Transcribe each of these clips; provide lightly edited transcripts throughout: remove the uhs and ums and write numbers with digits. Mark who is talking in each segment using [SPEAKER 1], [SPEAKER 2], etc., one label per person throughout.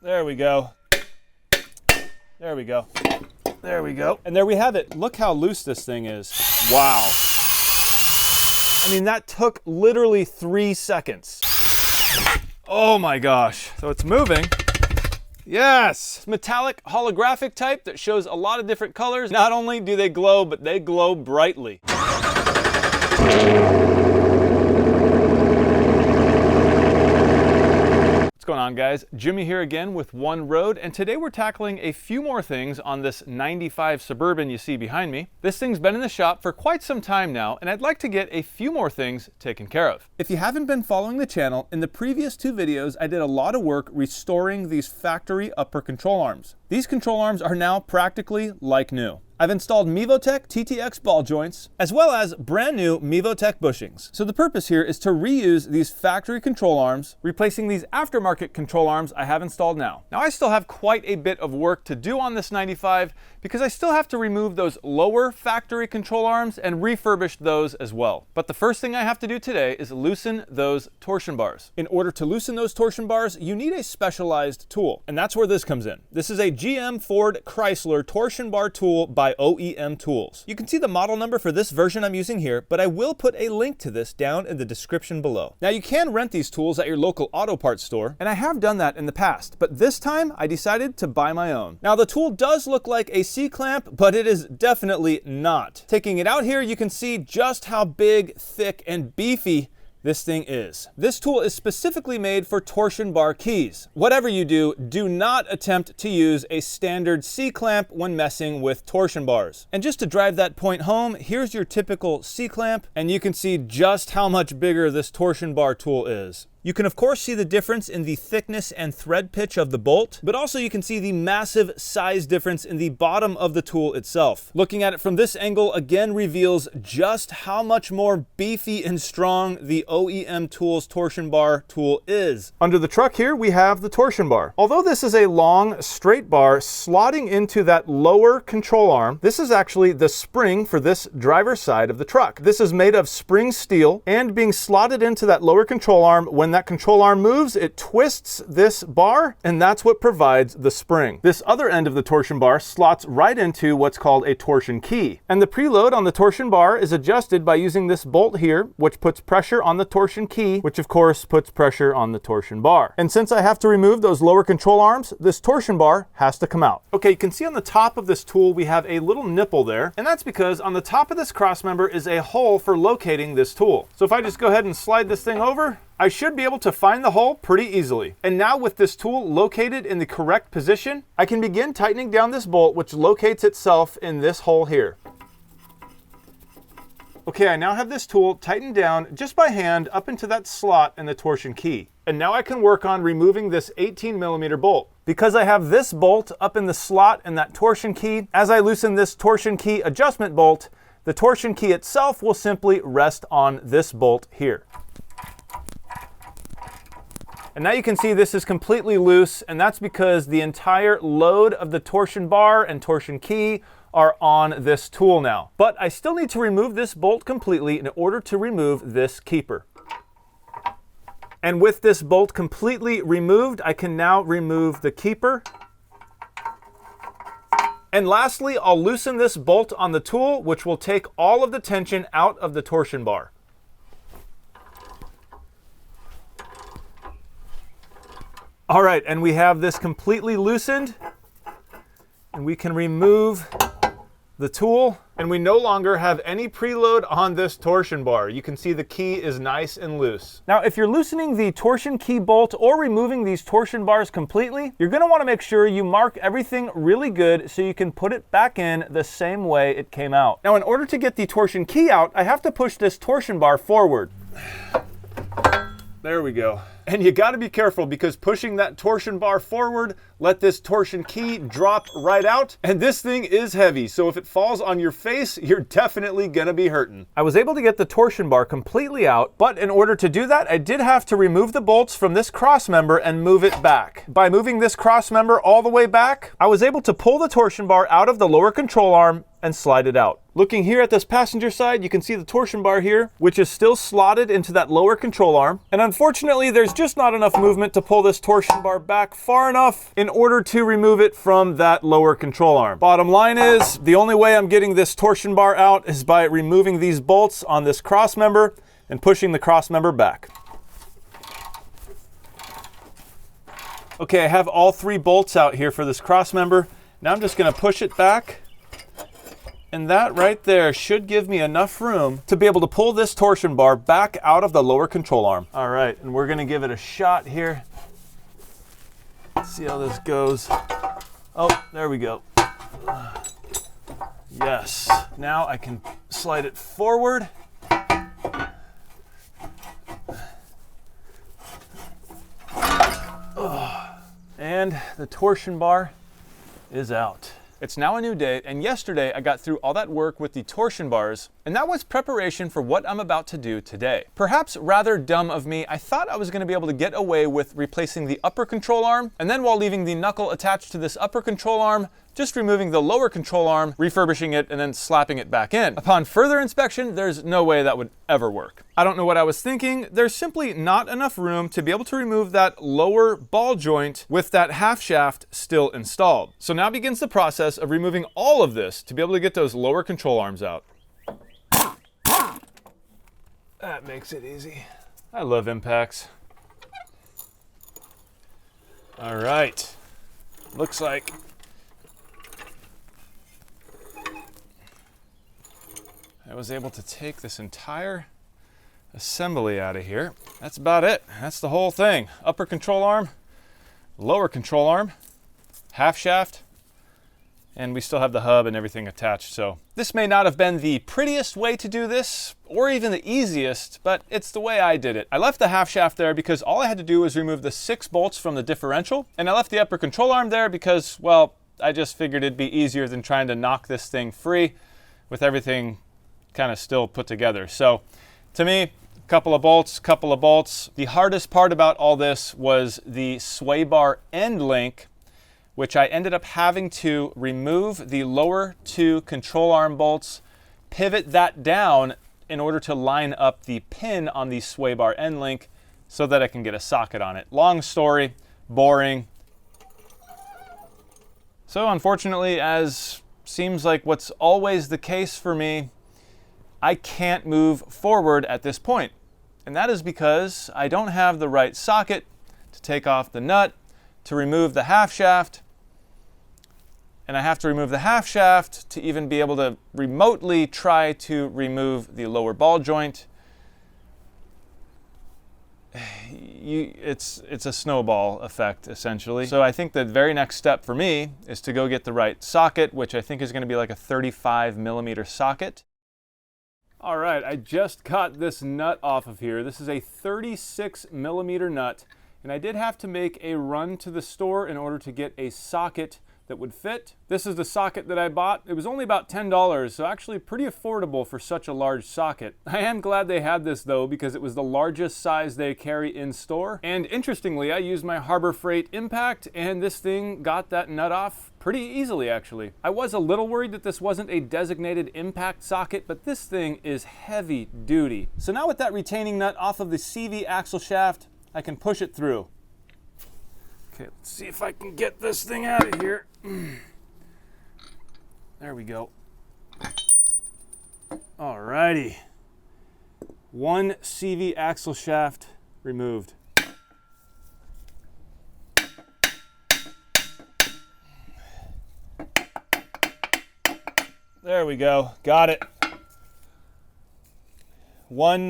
[SPEAKER 1] There we go. There we go. There we go. And there we have it. Look how loose this thing is. Wow. I mean, that took literally 3 seconds. Oh my gosh. So it's moving. Yes! It's metallic holographic type that shows a lot of different colors. Not only do they glow, but they glow brightly. What's going on, guys? Jimmy here again with One Road, and today we're tackling a few more things on this 95 Suburban you see behind me. This thing's been in the shop for quite some time now, and I'd like to get a few more things taken care of. If you haven't been following the channel, in the previous 2 videos I did a lot of work restoring these factory upper control arms. These control arms are now practically like new. I've installed Mevotech TTX ball joints, as well as brand new Mevotech bushings. So the purpose here is to reuse these factory control arms, replacing these aftermarket control arms I have installed now. Now I still have quite a bit of work to do on this 95 because I still have to remove those lower factory control arms and refurbish those as well. But the first thing I have to do today is loosen those torsion bars. In order to loosen those torsion bars, you need a specialized tool, and that's where this comes in. This is a GM Ford Chrysler Torsion Bar Tool by OEM Tools. You can see the model number for this version I'm using here, but I will put a link to this down in the description below. Now you can rent these tools at your local auto parts store, and I have done that in the past, but this time I decided to buy my own. Now the tool does look like a C-clamp, but it is definitely not. Taking it out here, you can see just how big, thick, and beefy this thing is. This tool is specifically made for torsion bar keys. Whatever you do, do not attempt to use a standard C-clamp when messing with torsion bars. And just to drive that point home, here's your typical C-clamp, and you can see just how much bigger this torsion bar tool is. You can of course see the difference in the thickness and thread pitch of the bolt, but also you can see the massive size difference in the bottom of the tool itself. Looking at it from this angle again reveals just how much more beefy and strong the OEM Tools torsion bar tool is. Under the truck here we have the torsion bar. Although this is a long straight bar slotting into that lower control arm, this is actually the spring for this driver's side of the truck. This is made of spring steel and being slotted into that lower control arm. When that control arm moves, it twists this bar, and that's what provides the spring. This other end of the torsion bar slots right into what's called a torsion key. And the preload on the torsion bar is adjusted by using this bolt here, which puts pressure on the torsion key, which of course puts pressure on the torsion bar. And since I have to remove those lower control arms, this torsion bar has to come out. Okay, you can see on the top of this tool we have a little nipple there, and that's because on the top of this cross member is a hole for locating this tool. So if I just go ahead and slide this thing over, I should be able to find the hole pretty easily. And now with this tool located in the correct position, I can begin tightening down this bolt, which locates itself in this hole here. Okay, I now have this tool tightened down just by hand up into that slot in the torsion key. And now I can work on removing this 18mm bolt. Because I have this bolt up in the slot in that torsion key, as I loosen this torsion key adjustment bolt, the torsion key itself will simply rest on this bolt here. And now you can see this is completely loose, and that's because the entire load of the torsion bar and torsion key are on this tool now. But I still need to remove this bolt completely in order to remove this keeper. And with this bolt completely removed, I can now remove the keeper. And lastly, I'll loosen this bolt on the tool, which will take all of the tension out of the torsion bar. All right, and we have this completely loosened, and we can remove the tool, and we no longer have any preload on this torsion bar. You can see the key is nice and loose. Now, if you're loosening the torsion key bolt or removing these torsion bars completely, you're gonna wanna make sure you mark everything really good so you can put it back in the same way it came out. Now, in order to get the torsion key out, I have to push this torsion bar forward. There we go. And you gotta be careful because pushing that torsion bar forward let this torsion key drop right out, and this thing is heavy, so if it falls on your face, you're definitely gonna be hurting. I was able to get the torsion bar completely out, but in order to do that, I did have to remove the bolts from this cross member and move it back. By moving this cross member all the way back, I was able to pull the torsion bar out of the lower control arm and slide it out. Looking here at this passenger side, you can see the torsion bar here, which is still slotted into that lower control arm. And unfortunately, there's there's just not enough movement to pull this torsion bar back far enough in order to remove it from that lower control arm. Bottom line is, the only way I'm getting this torsion bar out is by removing these bolts on this cross member and pushing the cross member back. Okay, I have all 3 bolts out here for this cross member. Now I'm just going to push it back, and that right there should give me enough room to be able to pull this torsion bar back out of the lower control arm. All right, and we're going to give it a shot here. Let's see how this goes. Oh, there we go. Yes, now I can slide it forward. And the torsion bar is out. It's now a new day, and yesterday I got through all that work with the torsion bars, and that was preparation for what I'm about to do today. Perhaps rather dumb of me, I thought I was going to be able to get away with replacing the upper control arm, and then while leaving the knuckle attached to this upper control arm, just removing the lower control arm, refurbishing it, and then slapping it back in. Upon further inspection, there's no way that would ever work. I don't know what I was thinking. There's simply not enough room to be able to remove that lower ball joint with that half shaft still installed. So now begins the process of removing all of this to be able to get those lower control arms out. That makes it easy. I love impacts. All right. Looks like I was able to take this entire assembly out of here. That's about it. That's the whole thing. Upper control arm, lower control arm, half shaft, and we still have the hub and everything attached. So this may not have been the prettiest way to do this, or even the easiest, but it's the way I did it. I left the half shaft there because all I had to do was remove the 6 bolts from the differential, and I left the upper control arm there because, well, I just figured it'd be easier than trying to knock this thing free with everything kind of still put together. So to me, couple of bolts. The hardest part about all this was the sway bar end link, which I ended up having to remove the lower 2 control arm bolts, pivot that down in order to line up the pin on the sway bar end link so that I can get a socket on it. Long story, boring. So unfortunately, as seems like what's always the case for me, I can't move forward at this point. And that is because I don't have the right socket to take off the nut, to remove the half shaft, and I have to remove the half shaft to even be able to remotely try to remove the lower ball joint. It's a snowball effect, essentially. So I think the very next step for me is to go get the right socket, which I think is going to be like a 35mm socket. All right, I just got this nut off of here. This is a 36mm nut, and I did have to make a run to the store in order to get a socket that would fit. This is the socket that I bought. It was only about $10, so actually pretty affordable for such a large socket. I am glad they had this though, because it was the largest size they carry in store. And interestingly, I used my Harbor Freight Impact, and this thing got that nut off pretty easily actually. I was a little worried that this wasn't a designated impact socket, but this thing is heavy duty. So now with that retaining nut off of the CV axle shaft, I can push it through. Okay, let's see if I can get this thing out of here. There we go. Alrighty. 1 CV axle shaft removed. There we go. Got it. 1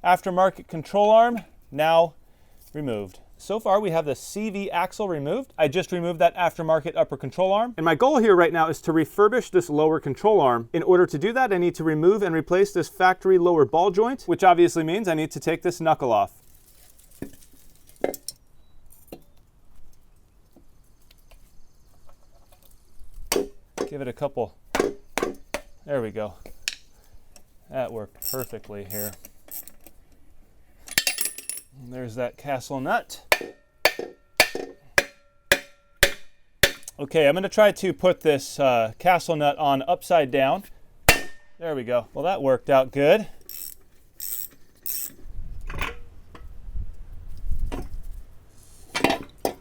[SPEAKER 1] aftermarket control arm now removed. So far we have the CV axle removed. I just removed that aftermarket upper control arm. And my goal here right now is to refurbish this lower control arm. In order to do that, I need to remove and replace this factory lower ball joint, which obviously means I need to take this knuckle off. Give it a couple. There we go. That worked perfectly here. There's that castle nut. Okay, I'm going to try to put this castle nut on upside down. There we go. Well, that worked out good.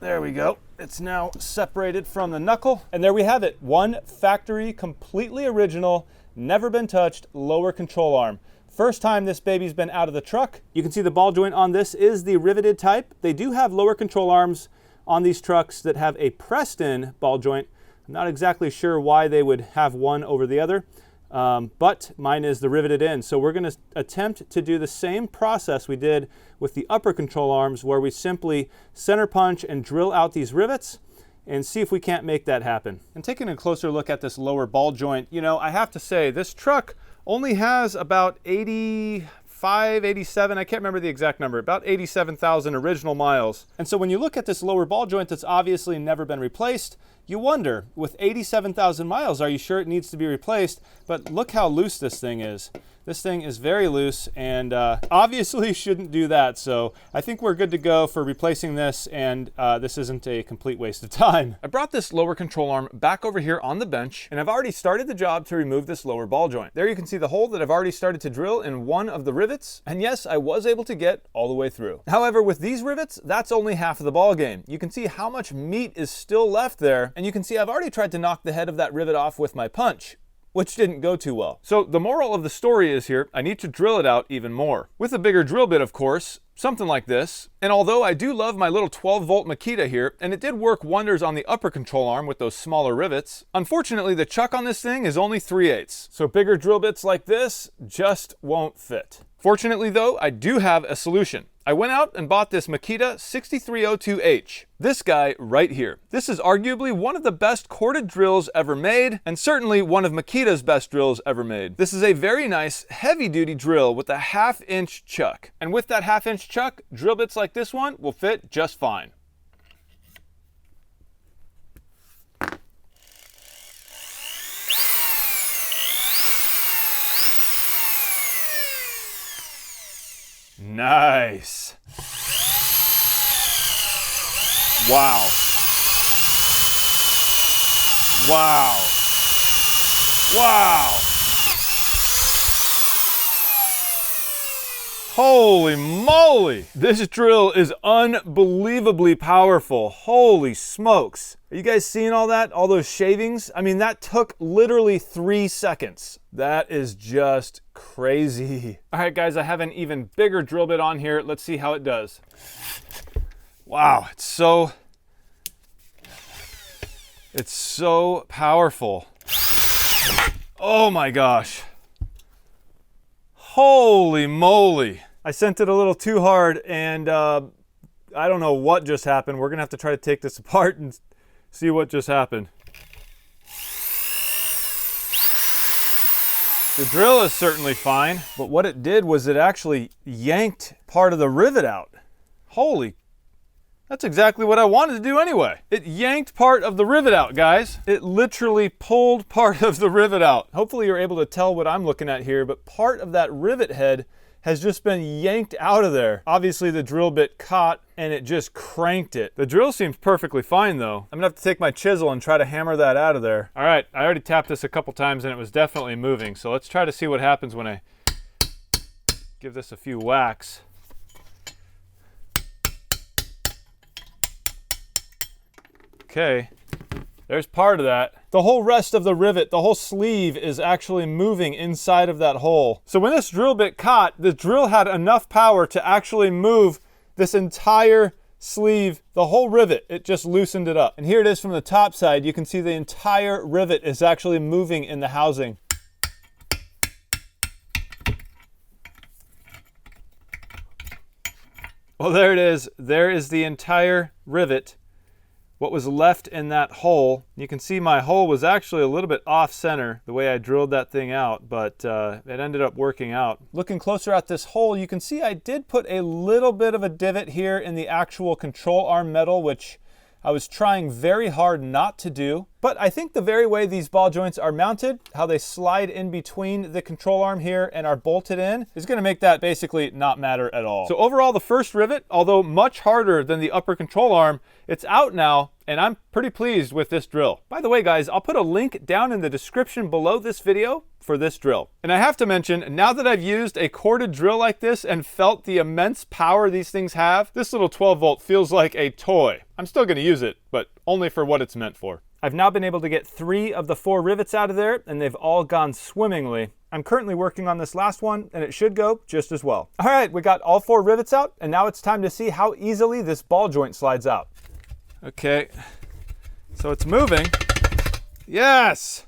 [SPEAKER 1] There we go. It's now separated from the knuckle. And there we have it. One factory, completely original, never been touched, lower control arm. First time this baby's been out of the truck. You can see the ball joint on this is the riveted type. They do have lower control arms on these trucks that have a pressed in ball joint. I'm not exactly sure why they would have one over the other, but mine is the riveted in. So we're gonna attempt to do the same process we did with the upper control arms, where we simply center punch and drill out these rivets and see if we can't make that happen. And taking a closer look at this lower ball joint, you know, I have to say this truck only has about 85, 87, I can't remember the exact number, about 87,000 original miles. And so when you look at this lower ball joint that's obviously never been replaced, you wonder, with 87,000 miles, are you sure it needs to be replaced? But look how loose this thing is. This thing is very loose and obviously shouldn't do that. So I think we're good to go for replacing this, and this isn't a complete waste of time. I brought this lower control arm back over here on the bench, and I've already started the job to remove this lower ball joint. There you can see the hole that I've already started to drill in one of the rivets. And yes, I was able to get all the way through. However, with these rivets, that's only half of the ball game. You can see how much meat is still left there. And you can see I've already tried to knock the head of that rivet off with my punch, which didn't go too well. So the moral of the story is here, I need to drill it out even more. With a bigger drill bit, of course, something like this. And although I do love my little 12-volt Makita here, and it did work wonders on the upper control arm with those smaller rivets, unfortunately the chuck on this thing is only 3/8. So bigger drill bits like this just won't fit. Fortunately though, I do have a solution. I went out and bought this Makita 6302H. This guy right here. This is arguably one of the best corded drills ever made, and certainly one of Makita's best drills ever made. This is a very nice heavy-duty drill with a 1/2-inch chuck. And with that 1/2-inch chuck, drill bits like this one will fit just fine. Nice. Wow. Wow. Wow. Holy moly. This drill is unbelievably powerful. Holy smokes. Are you guys seeing all that? All those shavings? I mean, that took literally 3 seconds. That is just crazy. All right, guys, I have an even bigger drill bit on here. Let's see how it does. Wow, it's so powerful. Oh my gosh. Holy moly. I sent it a little too hard, and I don't know what just happened. We're gonna have to try to take this apart and see what just happened. The drill is certainly fine, but what it did was it actually yanked part of the rivet out. Holy, that's exactly what I wanted to do anyway. It yanked part of the rivet out, guys. It literally pulled part of the rivet out. Hopefully you're able to tell what I'm looking at here, but part of that rivet head has just been yanked out of there. Obviously the drill bit caught and it just cranked it. The drill seems perfectly fine though. I'm gonna have to take my chisel and try to hammer that out of there. All right, I already tapped this a couple times and it was definitely moving. So let's try to see what happens when I give this a few whacks. Okay, there's part of that. The whole rest of the rivet, the whole sleeve is actually moving inside of that hole. So when this drill bit caught, the drill had enough power to actually move this entire sleeve, the whole rivet. It just loosened it up. And here it is from the top side. You can see the entire rivet is actually moving in the housing. Well, there it is. There is the entire rivet. What was left in that hole. You can see my hole was actually a little bit off center the way I drilled that thing out, but it ended up working out. Looking closer at this hole, you can see I did put a little bit of a divot here in the actual control arm metal, which I was trying very hard not to do. But I think the very way these ball joints are mounted, how they slide in between the control arm here and are bolted in, is going to make that basically not matter at all. So overall, the first rivet, although much harder than the upper control arm, it's out now, and I'm pretty pleased with this drill. By the way, guys, I'll put a link down in the description below this video for this drill. And I have to mention, now that I've used a corded drill like this and felt the immense power these things have, this little 12 volt feels like a toy. I'm still going to use it, but only for what it's meant for. I've now been able to get 3 of the 4 rivets out of there, and they've all gone swimmingly. I'm currently working on this last one, and it should go just as well. All right, we got all 4 rivets out, and now it's time to see how easily this ball joint slides out. Okay, so it's moving. Yes!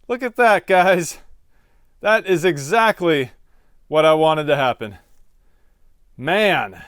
[SPEAKER 1] Look at that, guys. That is exactly what I wanted to happen. Man,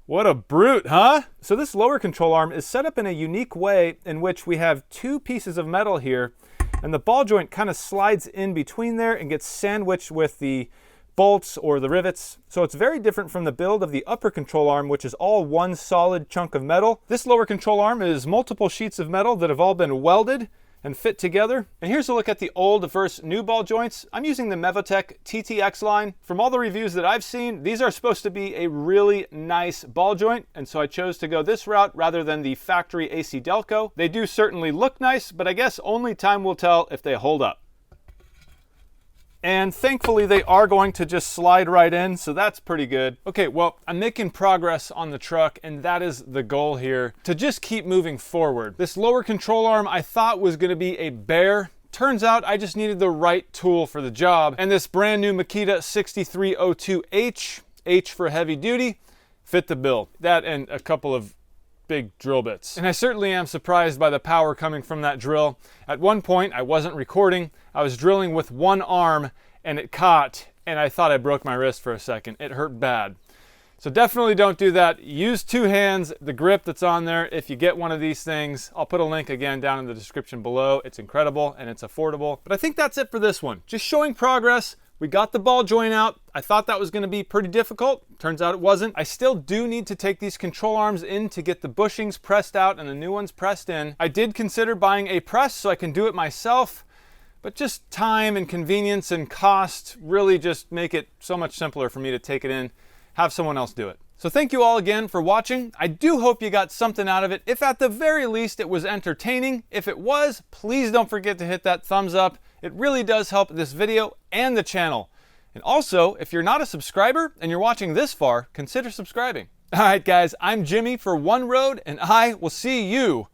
[SPEAKER 1] what a brute, huh? So this lower control arm is set up in a unique way in which we have 2 pieces of metal here, and the ball joint kind of slides in between there and gets sandwiched with the bolts or the rivets. So it's very different from the build of the upper control arm, which is all one solid chunk of metal. This lower control arm is multiple sheets of metal that have all been welded and fit together. And here's a look at the old versus new ball joints. I'm using the Mevotech TTX line. From all the reviews that I've seen, these are supposed to be a really nice ball joint, and so I chose to go this route rather than the factory AC Delco. They do certainly look nice, but I guess only time will tell if they hold up. And thankfully they are going to just slide right in, so that's pretty good. Okay, well, I'm making progress on the truck, and that is the goal here, to just keep moving forward. This lower control arm I thought was gonna be a bear. Turns out I just needed the right tool for the job, and this brand new Makita 6302H, H for heavy duty, fit the bill. That and a couple of big drill bits. And I certainly am surprised by the power coming from that drill. At one point, I wasn't recording. I was drilling with one arm and it caught, and I thought I broke my wrist for a second. It hurt bad. So definitely don't do that. Use 2 hands, the grip that's on there if you get one of these things. I'll put a link again down in the description below. It's incredible and it's affordable. But I think that's it for this one. Just showing progress. We got the ball joint out. I thought that was going to be pretty difficult. Turns out it wasn't. I still do need to take these control arms in to get the bushings pressed out and the new ones pressed in. I did consider buying a press so I can do it myself, but just time and convenience and cost really just make it so much simpler for me to take it in, have someone else do it. So thank you all again for watching. I do hope you got something out of it. If at the very least it was entertaining. If it was, please don't forget to hit that thumbs up. It really does help this video and the channel. And also, if you're not a subscriber and you're watching this far, consider subscribing. All right, guys, I'm Jimmy for One Road, and I will see you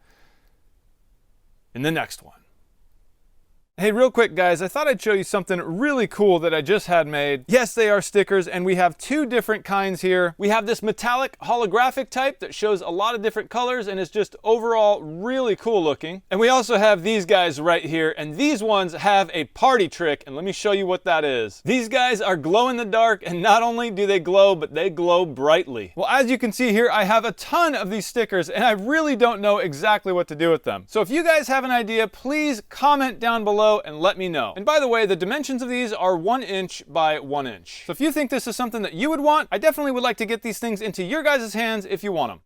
[SPEAKER 1] in the next one. Hey, real quick, guys, I thought I'd show you something really cool that I just had made. Yes, they are stickers, and we have 2 different kinds here. We have this metallic holographic type that shows a lot of different colors and is just overall really cool looking. And we also have these guys right here, and these ones have a party trick, and let me show you what that is. These guys are glow in the dark, and not only do they glow, but they glow brightly. Well, as you can see here, I have a ton of these stickers, and I really don't know exactly what to do with them. So if you guys have an idea, please comment down below and let me know. And by the way, the dimensions of these are 1 inch by 1 inch. So if you think this is something that you would want, I definitely would like to get these things into your guys' hands if you want them.